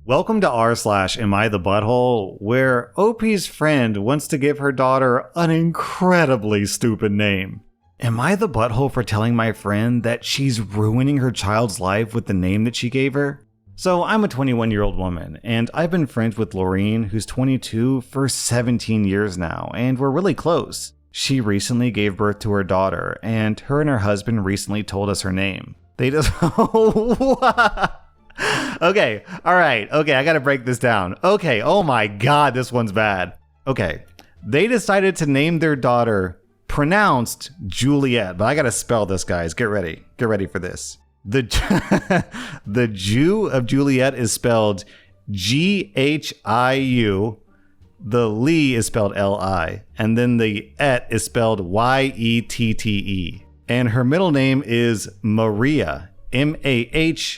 Welcome to rSlash Am I the Butthole, where OP's friend wants to give her daughter an incredibly stupid name. Am I the butthole for telling my friend that she's ruining her child's life with the name that she gave her? So I'm a 21-year-old woman, and I've been friends with Laureen, who's 22, for 17 years now, and we're really close. She recently gave birth to her daughter, and her husband recently told us her name. They just... Okay, alright, I gotta break this down. Okay, oh my god, this one's bad. Okay, they decided to name their daughter, pronounced Juliet, but I gotta spell this, guys. Get ready for this. The Jew of Juliet is spelled Ghiu, the Lee is spelled Li, and then the Et is spelled Yette. And her middle name is Maria, Mahriya.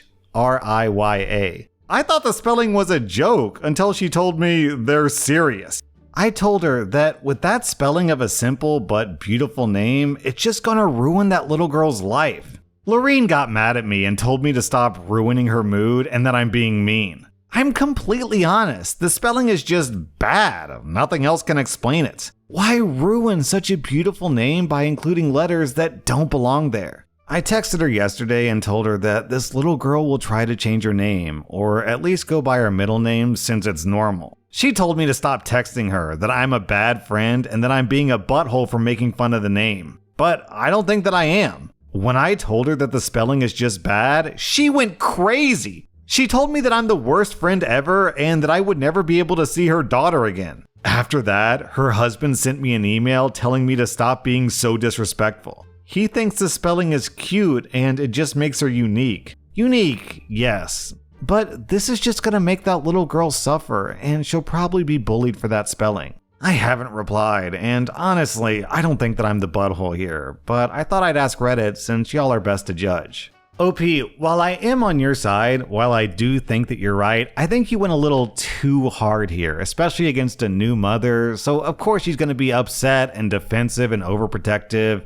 I thought the spelling was a joke until she told me they're serious. I told her that with that spelling of a simple but beautiful name, it's just gonna ruin that little girl's life. Laureen got mad at me and told me to stop ruining her mood and that I'm being mean. I'm completely honest, the spelling is just bad. Nothing else can explain it. Why ruin such a beautiful name by including letters that don't belong there? I texted her yesterday and told her that this little girl will try to change her name, or at least go by her middle name since it's normal. She told me to stop texting her, that I'm a bad friend, and that I'm being a butthole for making fun of the name. But I don't think that I am. When I told her that the spelling is just bad, she went crazy. She told me that I'm the worst friend ever and that I would never be able to see her daughter again. After that, her husband sent me an email telling me to stop being so disrespectful. He thinks the spelling is cute and it just makes her unique. Unique, yes. But this is just gonna make that little girl suffer and she'll probably be bullied for that spelling. I haven't replied, and honestly, I don't think that I'm the butthole here, but I thought I'd ask Reddit since y'all are best to judge. OP, while I am on your side, while I do think that you're right, I think you went a little too hard here, especially against a new mother, so of course she's gonna be upset and defensive and overprotective.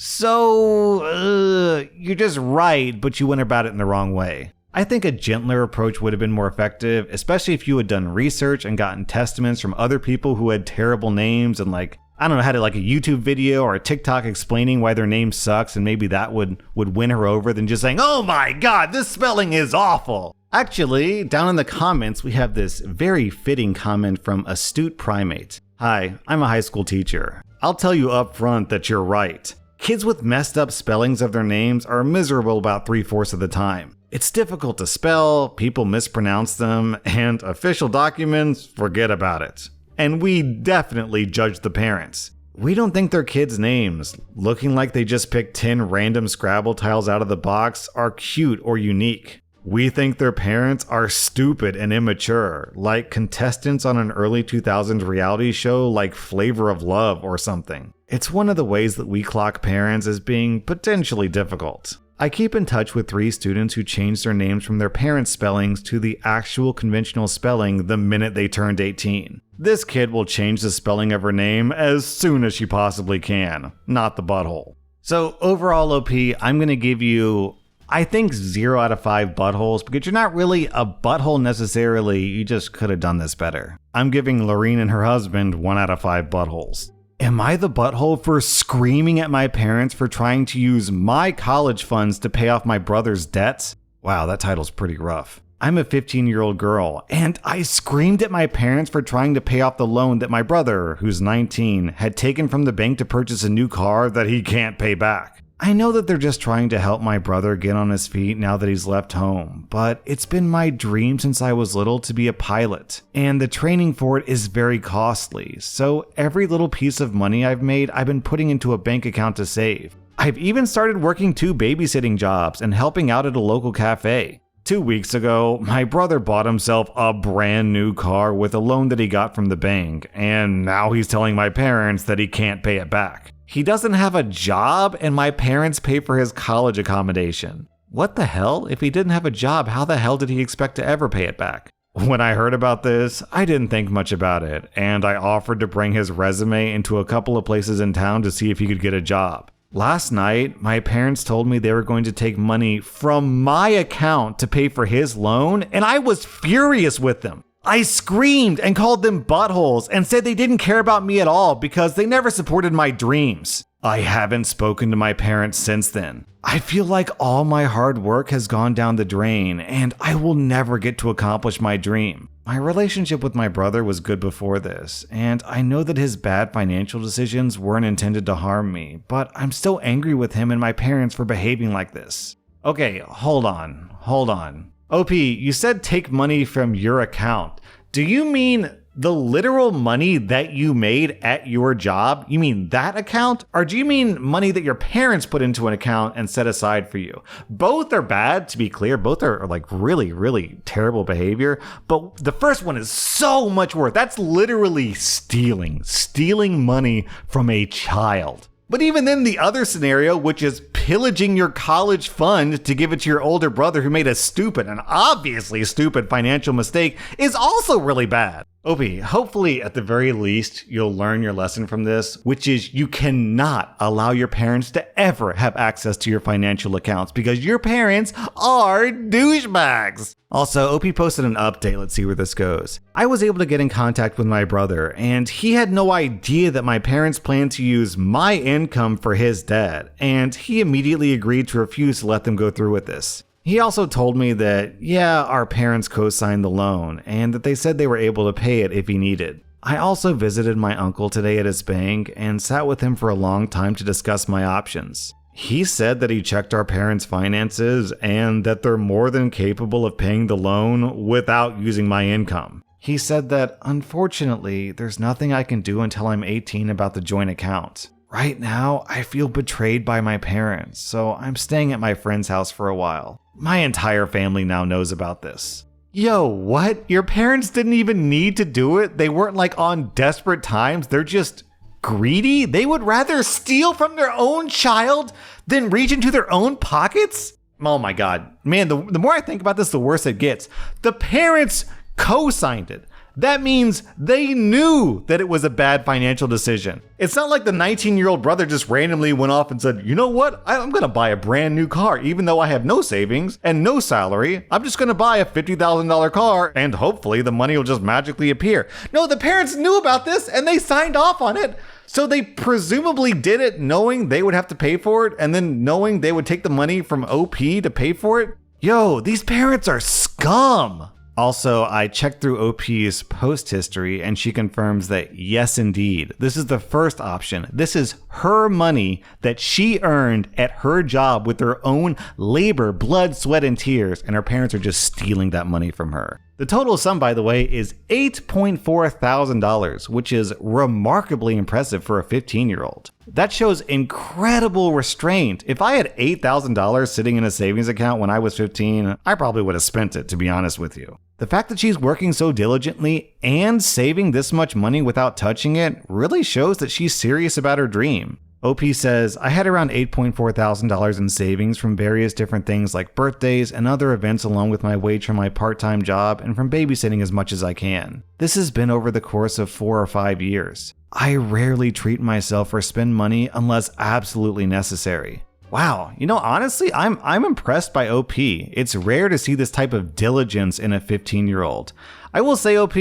So, you're just right, but you went about it in the wrong way. I think a gentler approach would have been more effective, especially if you had done research and gotten testaments from other people who had terrible names and had a YouTube video or a TikTok explaining why their name sucks, and maybe that would win her over than just saying, oh my god, this spelling is awful. Actually, down in the comments, we have this very fitting comment from Astute Primate. Hi, I'm a high school teacher. I'll tell you up front that you're right. Kids with messed up spellings of their names are miserable about 3/4 of the time. It's difficult to spell, people mispronounce them, and official documents forget about it. And we definitely judge the parents. We don't think their kids' names, looking like they just picked 10 random Scrabble tiles out of the box, are cute or unique. We think their parents are stupid and immature, like contestants on an early 2000s reality show like Flavor of Love or something. It's one of the ways that we clock parents as being potentially difficult. I keep in touch with 3 students who changed their names from their parents' spellings to the actual conventional spelling the minute they turned 18. This kid will change the spelling of her name as soon as she possibly can, not the butthole. So overall, OP, I'm going to give you, I think, 0 out of 5 buttholes, because you're not really a butthole necessarily, you just could have done this better. I'm giving Laureen and her husband 1 out of 5 buttholes. Am I the butthole for screaming at my parents for trying to use my college funds to pay off my brother's debts? Wow, that title's pretty rough. I'm a 15-year-old girl, and I screamed at my parents for trying to pay off the loan that my brother, who's 19, had taken from the bank to purchase a new car that he can't pay back. I know that they're just trying to help my brother get on his feet now that he's left home, but it's been my dream since I was little to be a pilot, and the training for it is very costly, so every little piece of money I've made, I've been putting into a bank account to save. I've even started working 2 babysitting jobs and helping out at a local cafe. 2 weeks ago, my brother bought himself a brand new car with a loan that he got from the bank, and now he's telling my parents that he can't pay it back. He doesn't have a job, and my parents pay for his college accommodation. What the hell? If he didn't have a job, how the hell did he expect to ever pay it back? When I heard about this, I didn't think much about it, and I offered to bring his resume into a couple of places in town to see if he could get a job. Last night, my parents told me they were going to take money from my account to pay for his loan, and I was furious with them. I screamed and called them buttholes and said they didn't care about me at all because they never supported my dreams. I haven't spoken to my parents since then. I feel like all my hard work has gone down the drain and I will never get to accomplish my dream. My relationship with my brother was good before this, and I know that his bad financial decisions weren't intended to harm me, but I'm still angry with him and my parents for behaving like this. Okay, hold on. OP, you said take money from your account. Do you mean the literal money that you made at your job? You mean that account? Or do you mean money that your parents put into an account and set aside for you? Both are bad, to be clear. Both are like really, really terrible behavior. But the first one is so much worse. That's literally stealing money from a child. But even then, the other scenario, which is pillaging your college fund to give it to your older brother who made a stupid and obviously stupid financial mistake, is also really bad. OP, hopefully at the very least, you'll learn your lesson from this, which is you cannot allow your parents to ever have access to your financial accounts because your parents are douchebags. Also, OP posted an update. Let's see where this goes. I was able to get in contact with my brother, and he had no idea that my parents planned to use my income for his debt, and he immediately agreed to refuse to let them go through with this. He also told me that, yeah, our parents co-signed the loan, and that they said they were able to pay it if he needed. I also visited my uncle today at his bank and sat with him for a long time to discuss my options. He said that he checked our parents' finances and that they're more than capable of paying the loan without using my income. He said that, unfortunately, there's nothing I can do until I'm 18 about the joint account. Right now, I feel betrayed by my parents, so I'm staying at my friend's house for a while. My entire family now knows about this. Yo, what? Your parents didn't even need to do it? They weren't like on desperate times? They're just greedy? They would rather steal from their own child than reach into their own pockets? Oh my God. Man, the more I think about this, the worse it gets. The parents co-signed it. That means they knew that it was a bad financial decision. It's not like the 19-year-old brother just randomly went off and said, you know what? I'm going to buy a brand new car, even though I have no savings and no salary. I'm just going to buy a $50,000 car and hopefully the money will just magically appear. No, the parents knew about this and they signed off on it. So they presumably did it knowing they would have to pay for it and then knowing they would take the money from OP to pay for it. Yo, these parents are scum. Also, I checked through OP's post history and she confirms that yes, indeed, this is the first option. This is her money that she earned at her job with her own labor, blood, sweat, and tears, and her parents are just stealing that money from her. The total sum, by the way, is $8.4 thousand, which is remarkably impressive for a 15-year-old. That shows incredible restraint. If I had $8,000 sitting in a savings account when I was 15, I probably would have spent it, to be honest with you. The fact that she's working so diligently and saving this much money without touching it really shows that she's serious about her dream. OP says, I had around $8.4 thousand in savings from various different things like birthdays and other events along with my wage from my part-time job and from babysitting as much as I can. This has been over the course of 4 or 5 years. I rarely treat myself or spend money unless absolutely necessary. Wow, you know, honestly, I'm impressed by OP. It's rare to see this type of diligence in a 15-year-old. I will say OP...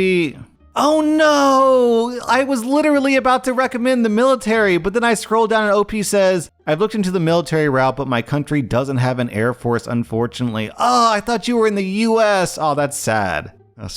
Oh no! I was literally about to recommend the military, but then I scroll down and OP says, I've looked into the military route, but my country doesn't have an air force, unfortunately. Oh, I thought you were in the US. Oh, that's sad.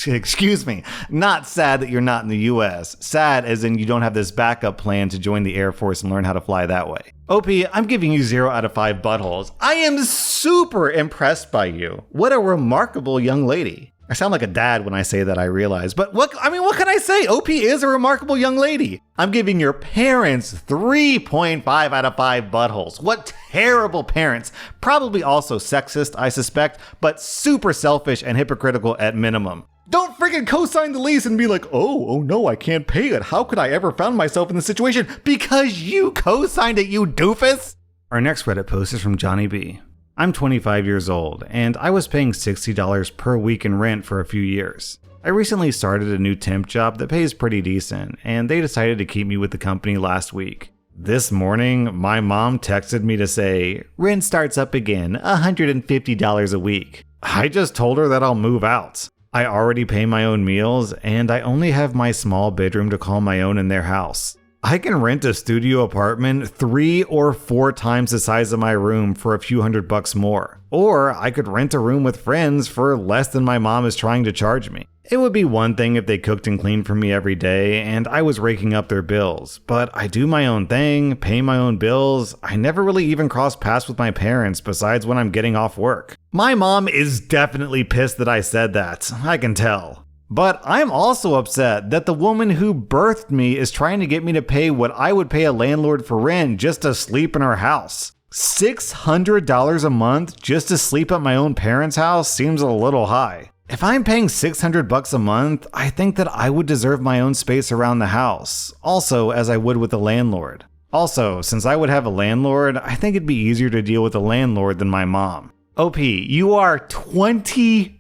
Excuse me. Not sad that you're not in the US. Sad as in you don't have this backup plan to join the Air Force and learn how to fly that way. OP, I'm giving you 0 out of 5 buttholes. I am super impressed by you. What a remarkable young lady. I sound like a dad when I say that, I realize. But what can I say? OP is a remarkable young lady. I'm giving your parents 3.5 out of 5 buttholes. What terrible parents. Probably also sexist, I suspect, but super selfish and hypocritical at minimum. Don't freaking co-sign the lease and be like, oh no, I can't pay it. How could I ever found myself in this situation? Because you co-signed it, you doofus. Our next Reddit post is from Johnny B. I'm 25 years old, and I was paying $60 per week in rent for a few years. I recently started a new temp job that pays pretty decent, and they decided to keep me with the company last week. This morning, my mom texted me to say, rent starts up again, $150 a week. I just told her that I'll move out. I already pay my own meals, and I only have my small bedroom to call my own in their house. I can rent a studio apartment 3 or 4 times the size of my room for a few $100 more. Or I could rent a room with friends for less than my mom is trying to charge me. It would be one thing if they cooked and cleaned for me every day and I was raking up their bills, but I do my own thing, pay my own bills. I never really even cross paths with my parents besides when I'm getting off work. My mom is definitely pissed that I said that, I can tell. But I'm also upset that the woman who birthed me is trying to get me to pay what I would pay a landlord for rent just to sleep in her house. $600 a month just to sleep at my own parents' house seems a little high. If I'm paying $600 a month, I think that I would deserve my own space around the house, also as I would with a landlord. Also, since I would have a landlord, I think it'd be easier to deal with a landlord than my mom. OP, you are 25.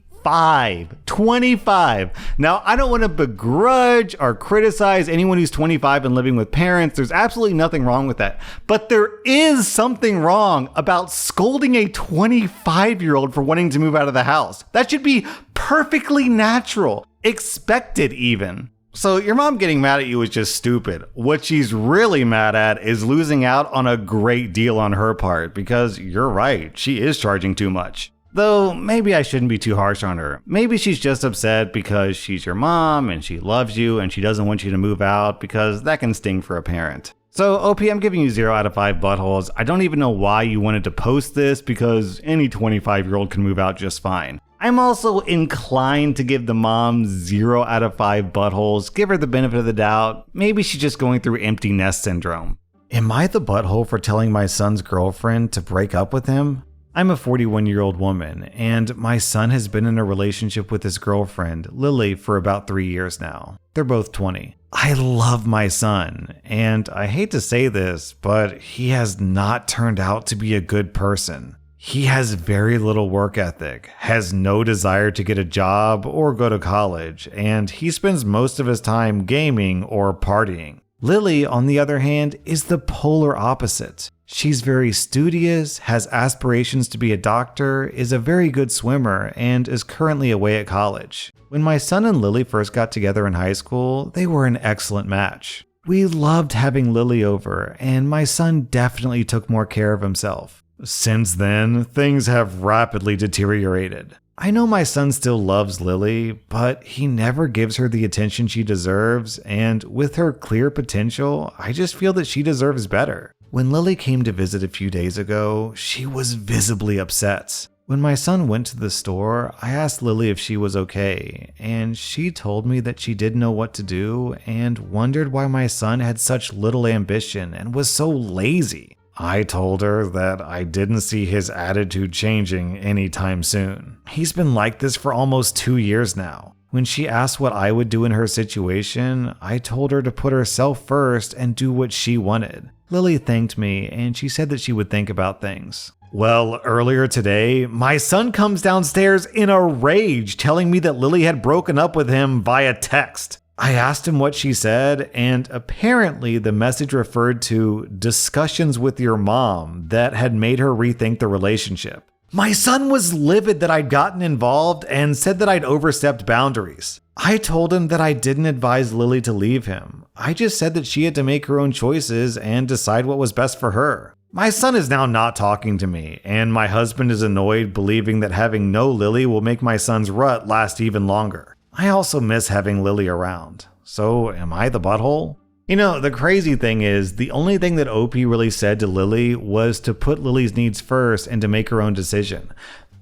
Now, I don't want to begrudge or criticize anyone who's 25 and living with parents. There's absolutely nothing wrong with that. But there is something wrong about scolding a 25-year-old for wanting to move out of the house. That should be perfectly natural, expected even. So your mom getting mad at you is just stupid. What she's really mad at is losing out on a great deal on her part, because you're right, she is charging too much. Though, maybe I shouldn't be too harsh on her. Maybe she's just upset because she's your mom and she loves you and she doesn't want you to move out, because that can sting for a parent. So, OP, I'm giving you 0 out of 5 buttholes. I don't even know why you wanted to post this, because any 25-year-old can move out just fine. I'm also inclined to give the mom 0 out of 5 buttholes. Give her the benefit of the doubt. Maybe she's just going through empty nest syndrome. Am I the butthole for telling my son's girlfriend to break up with him? I'm a 41-year-old woman, and my son has been in a relationship with his girlfriend, Lily, for about 3 years now. They're both 20. I love my son, and I hate to say this, but he has not turned out to be a good person. He has very little work ethic, has no desire to get a job or go to college, and he spends most of his time gaming or partying. Lily, on the other hand, is the polar opposite. She's very studious, has aspirations to be a doctor, is a very good swimmer, and is currently away at college. When my son and Lily first got together in high school, they were an excellent match. We loved having Lily over, and my son definitely took more care of himself. Since then, things have rapidly deteriorated. I know my son still loves Lily, but he never gives her the attention she deserves, and with her clear potential, I just feel that she deserves better. When Lily came to visit a few days ago, she was visibly upset. When my son went to the store, I asked Lily if she was okay, and she told me that she didn't know what to do and wondered why my son had such little ambition and was so lazy. I told her that I didn't see his attitude changing anytime soon. He's been like this for almost 2 years now. When she asked what I would do in her situation, I told her to put herself first and do what she wanted. Lily thanked me, and she said that she would think about things. Well, earlier today, my son comes downstairs in a rage telling me that Lily had broken up with him via text. I asked him what she said, and apparently the message referred to discussions with your mom that had made her rethink the relationship. My son was livid that I'd gotten involved and said that I'd overstepped boundaries. I told him that I didn't advise Lily to leave him. I just said that she had to make her own choices and decide what was best for her. My son is now not talking to me, and my husband is annoyed, believing that having no Lily will make my son's rut last even longer. I also miss having Lily around. So am I the butthole? You know, the crazy thing is, the only thing that OP really said to Lily was to put Lily's needs first and to make her own decision.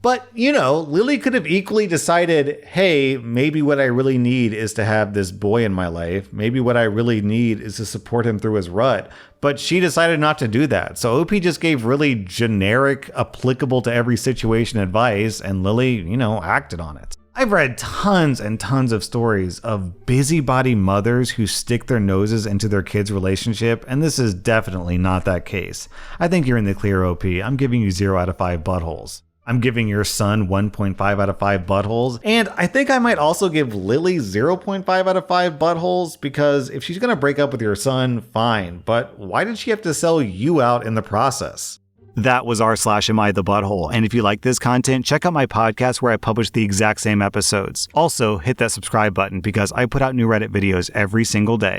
But, you know, Lily could have equally decided, hey, maybe what I really need is to have this boy in my life. Maybe what I really need is to support him through his rut. But she decided not to do that. So OP just gave really generic, applicable to every situation advice, and Lily, acted on it. I've read tons and tons of stories of busybody mothers who stick their noses into their kids' relationship, and this is definitely not that case. I think you're in the clear, OP. I'm giving you 0 out of 5 buttholes. I'm giving your son 1.5 out of 5 buttholes. And I think I might also give Lily 0.5 out of 5 buttholes, because if she's going to break up with your son, fine. But why did she have to sell you out in the process? That was rSlash Am I the Butthole. And if you like this content, check out my podcast where I publish the exact same episodes. Also, hit that subscribe button because I put out new Reddit videos every single day.